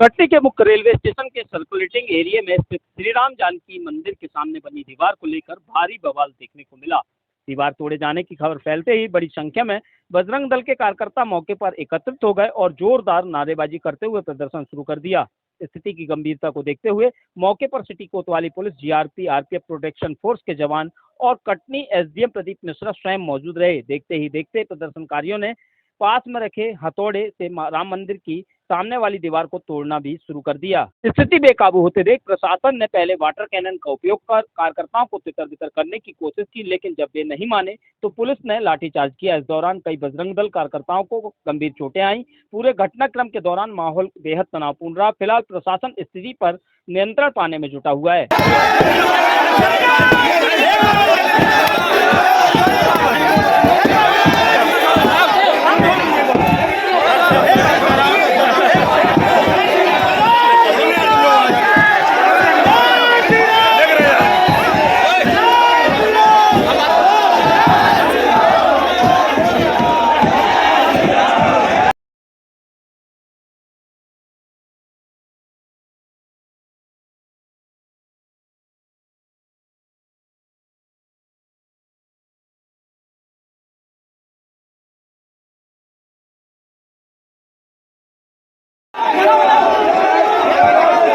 कटनी के मुख्य railway station के सर्कुलेटिंग एरिया में स्थित श्री राम जानकी मंदिर के सामने बनी दीवार को लेकर भारी बवाल देखने को मिला। दीवार तोड़े जाने की खबर फैलते ही बड़ी संख्या में बजरंग दल के कार्यकर्ता मौके पर एकत्रित हो गए और जोरदार नारेबाजी करते हुए प्रदर्शन शुरू कर दिया। स्थिति की गंभीरता को देखते हुए मौके पर सिटी कोतवाली police, GRP, RPF, protection force के जवान और कटनी एसडीएम प्रदीप मिश्रा स्वयं मौजूद रहे। देखते ही देखते प्रदर्शनकारियों ने पास में रखे हथौड़े से राम मंदिर की सामने वाली दीवार को तोड़ना भी शुरू कर दिया। स्थिति बेकाबू होते देख प्रशासन ने पहले वाटर कैनन का उपयोग कर कार्यकर्ताओं को तितर बितर करने की कोशिश की, लेकिन जब वे नहीं माने तो पुलिस ने लाठीचार्ज किया। इस दौरान कई बजरंग दल कार्यकर्ताओं को गंभीर चोटें आईं। पूरे घटनाक्रम के दौरान माहौल बेहद तनावपूर्ण रहा। फिलहाल प्रशासन स्थिति पर नियंत्रण पाने में जुटा हुआ है।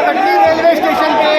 कटनी रेलवे स्टेशन पे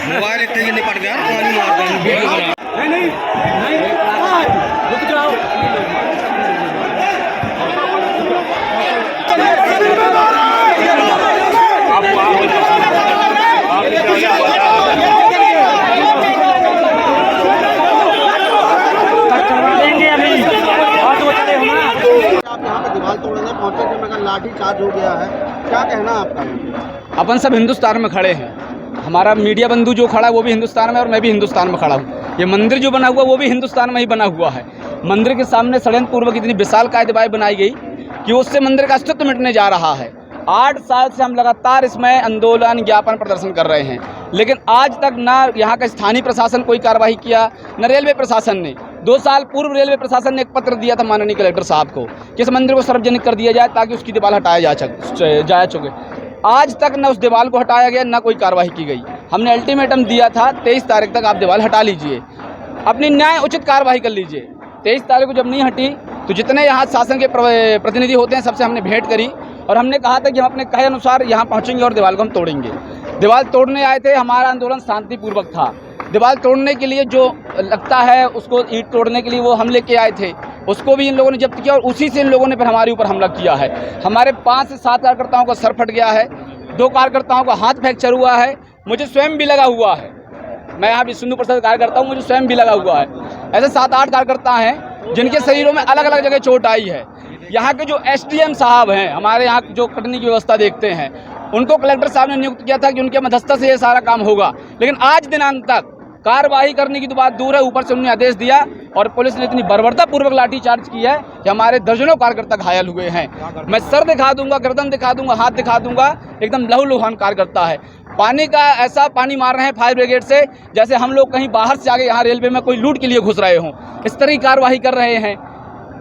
मोबाइल इतने निपट गया पानी मार दो वीडियो बना नहीं रुक जाओ आप यहाँ पे दीवार तोड़ने पहुंचे थे, मगर लाठी चार्ज हो गया है, क्या कहना आपका? अपन सब हिंदुस्तान में खड़े हैं। हमारा मीडिया बंधु जो खड़ा है वो भी हिंदुस्तान में और मैं भी हिंदुस्तान में खड़ा हूँ। ये मंदिर जो बना हुआ वो भी हिंदुस्तान में ही बना हुआ है। मंदिर के सामने षड्यंत्र पूर्वक इतनी विशालकाय दीवार बनाई गई कि उससे मंदिर का अस्तित्व मिटने जा रहा है। 8 साल से हम लगातार इसमें आंदोलन, ज्ञापन, प्रदर्शन कर रहे हैं, लेकिन आज तक ना यहाँ का स्थानीय प्रशासन कोई कार्रवाई किया, न रेलवे प्रशासन ने। 2 साल पूर्व रेलवे प्रशासन ने एक पत्र दिया था माननीय कलेक्टर साहब को कि इस मंदिर को सार्वजनिक कर दिया जाए ताकि उसकी दीवार हटाया जा सके। आज तक न उस दीवार को हटाया गया, न कोई कार्रवाई की गई। हमने अल्टीमेटम दिया था 23 तारीख तक आप दीवार हटा लीजिए, अपनी न्याय उचित कार्रवाई कर लीजिए। 23 तारीख को जब नहीं हटी तो जितने यहाँ शासन के प्रतिनिधि होते हैं सबसे हमने भेंट करी और हमने कहा था कि हम अपने कहे अनुसार यहाँ पहुँचेंगे और दीवार को हम तोड़ेंगे। दीवार तोड़ने आए थे, हमारा आंदोलन शांतिपूर्वक था। दीवार तोड़ने के लिए जो लगता है उसको ईंट तोड़ने के लिए वो हम लेके आए थे, उसको भी इन लोगों ने जब्त किया और उसी से इन लोगों ने फिर हमारे ऊपर हमला किया है। हमारे 5 से 7 कार्यकर्ताओं का सर फट गया है, 2 कार्यकर्ताओं का हाथ फ्रैक्चर हुआ है, मुझे स्वयं भी लगा हुआ है। मैं यहाँ विष्णु प्रसाद कार्यकर्ता हूँ, मुझे स्वयं भी लगा हुआ है। ऐसे 7-8 कार्यकर्ता हैं जिनके शरीरों में अलग अलग जगह चोट आई है। यहाँ के जो एसडीएम साहब हैं, हमारे यहाँ जो कटनी की व्यवस्था देखते हैं, उनको कलेक्टर साहब ने नियुक्त किया था कि उनके मध्यस्थता से ये सारा काम होगा, लेकिन आज दिनांक तक कार्रवाई करने की तो बात दूर है, ऊपर से उन्होंने आदेश दिया और पुलिस ने इतनी बर्बरता पूर्वक लाठीचार्ज की है कि हमारे दर्जनों कार्यकर्ता घायल हुए हैं। मैं सर दिखा दूंगा, गर्दन दिखा दूंगा, हाथ दिखा दूंगा, एकदम लहूलुहान कार्यकर्ता है। पानी का ऐसा पानी मार रहे हैं फायर ब्रिगेड से जैसे हम लोग कहीं बाहर से आगे यहाँ रेलवे में कोई लूट के लिए घुस रहे हों, इस तरह की कार्रवाई कर रहे हैं।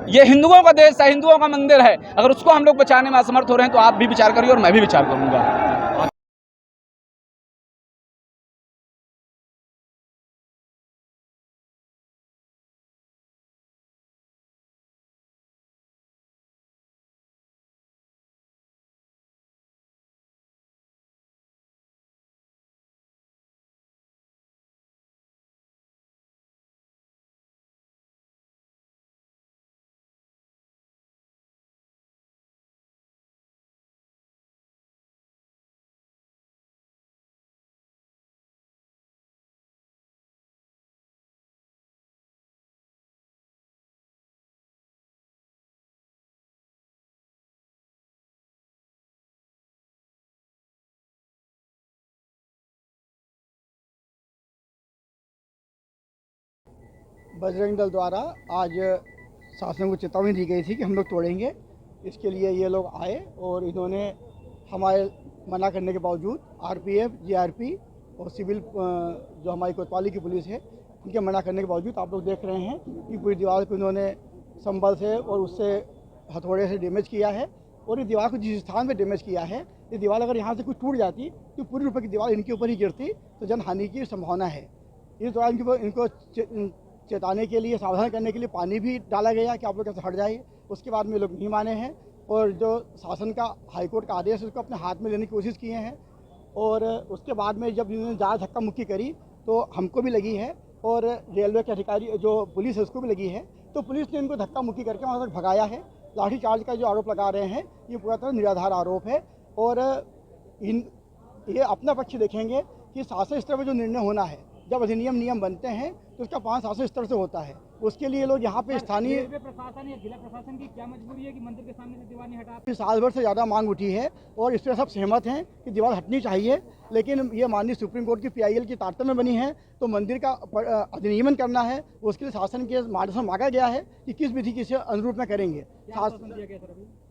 ये हिंदुओं का देश है, हिंदुओं का मंदिर है, अगर उसको हम लोग बचाने में असमर्थ हो रहे हैं तो आप भी विचार करिए और मैं भी विचार करूँगा। बजरंग दल द्वारा आज शासन को चेतावनी दी गई थी कि हम लोग तोड़ेंगे। इसके लिए ये लोग आए और इन्होंने हमारे मना करने के बावजूद आरपीएफ, जीआरपी और सिविल जो हमारी कोतवाली की पुलिस है, उनके मना करने के बावजूद आप लोग देख रहे हैं कि पूरी दीवार को इन्होंने संबल से और उससे हथौड़े से डैमेज किया है। और ये दीवार को जिस स्थान पे डैमेज किया है, ये दीवार अगर यहाँ से कुछ टूट जाती तो पूरी रूप की दीवार इनके ऊपर ही गिरती, तो जनहानि की संभावना है। इस दौरान इनको चेताने के लिए, सावधान करने के लिए पानी भी डाला गया कि आप लोग कैसे हट जाइए। उसके बाद में लोग नहीं माने हैं और जो शासन का हाईकोर्ट का आदेश है उसको अपने हाथ में लेने की कोशिश किए हैं। और उसके बाद में जब इन्होंने ज़्यादा धक्का मुक्की करी तो हमको भी लगी है और रेलवे के अधिकारी जो पुलिस है उसको भी लगी है। तो पुलिस ने इनको धक्का मुक्की करके वहाँ तक भगाया है। लाठीचार्ज का जो आरोप लगा रहे हैं ये पूरा तरह निराधार आरोप है। और ये अपना पक्ष देखेंगे कि शासन स्तर पर जो निर्णय होना है, जब अधिनियम नियम बनते हैं तो उसका पालन शासन स्तर से होता है। उसके लिए लोग यहाँ पे स्थानीय प्रशासन या जिला प्रशासन की क्या मजबूरी है कि मंदिर के सामने से दीवार नहीं हटा? साल भर से ज़्यादा मांग उठी है और इस पर सब सहमत हैं कि दीवार हटनी चाहिए। लेकिन ये माननीय सुप्रीम कोर्ट की PIL की तारतम्य बनी है तो मंदिर का अधिनियमन करना है, उसके लिए शासन के मार्गदर्शन मांगा गया है कि किस विधि के अनुरूप में करेंगे।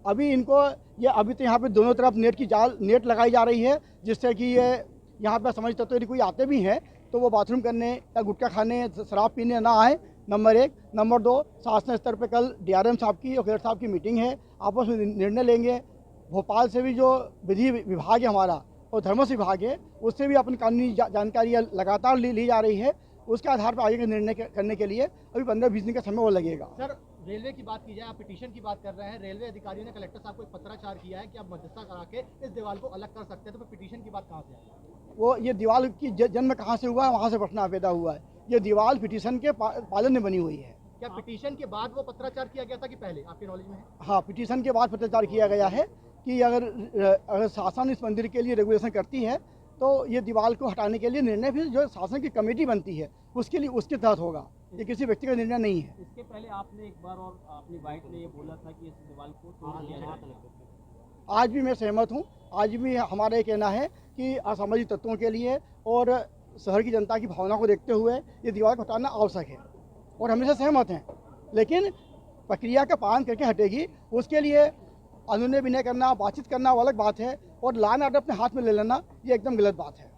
अभी इनको अभी तो यहाँ पे दोनों तरफ नेट लगाई जा रही है, जिससे कि ये यहाँ पर समझ तत्व यदि कोई आते भी हैं तो वो बाथरूम करने या गुटखा खाने, शराब पीने ना आए, नंबर 1। नंबर 2, शासन स्तर पे कल DRM साहब की और कलेक्टर साहब की मीटिंग है, आपस में निर्णय लेंगे। भोपाल से भी जो विधि विभाग है हमारा और धर्मस्व विभाग है, उससे भी अपनी कानूनी जानकारी लगातार ली जा रही है। उसके आधार पर आगे का निर्णय करने के लिए अभी 15-20 दिन का समय और लगेगा। सर, रेलवे की बात की जाए, आप पिटीशन की बात कर रहे हैं। रेलवे अधिकारियों ने कलेक्टर साहब को एक पत्राचार किया है कि आप मध्यस्थता करा के इस दीवार को अलग कर सकते हैं, तो पिटीशन की बात कहाँ से आई? वो ये दीवार की जन्म कहाँ से हुआ है, वहाँ से प्रश्न पैदा हुआ है। ये दीवार पिटीशन के पालन में बनी हुई है। क्या पिटीशन के बाद वो पत्राचार किया गया था कि पहले, आपके नॉलेज में है? हाँ, पिटीशन के बाद पत्राचार किया गया है कि अगर शासन इस मंदिर के लिए रेगुलेशन करती है तो ये दीवार को हटाने के लिए निर्णय भी जो शासन की कमेटी बनती है उसके लिए उसके तहत होगा। ये किसी व्यक्ति का निर्णय नहीं है। इसके पहले आपने एक बार और अपनी वाइफ ने ये बोला था कि इस दीवार को तोड़ दिया जाए। आज भी मैं सहमत हूँ। आज भी हमारा ये कहना है कि असामाजिक तत्वों के लिए और शहर की जनता की भावना को देखते हुए ये दीवार को हटाना आवश्यक है और हमेशा सहमत हैं। लेकिन प्रक्रिया का पालन करके हटेगी, उसके लिए अनुनय विनय करना, बातचीत करना वो अलग बात है और लॉ एंड ऑर्डर अपने हाथ में ले लेना ये एकदम गलत बात है।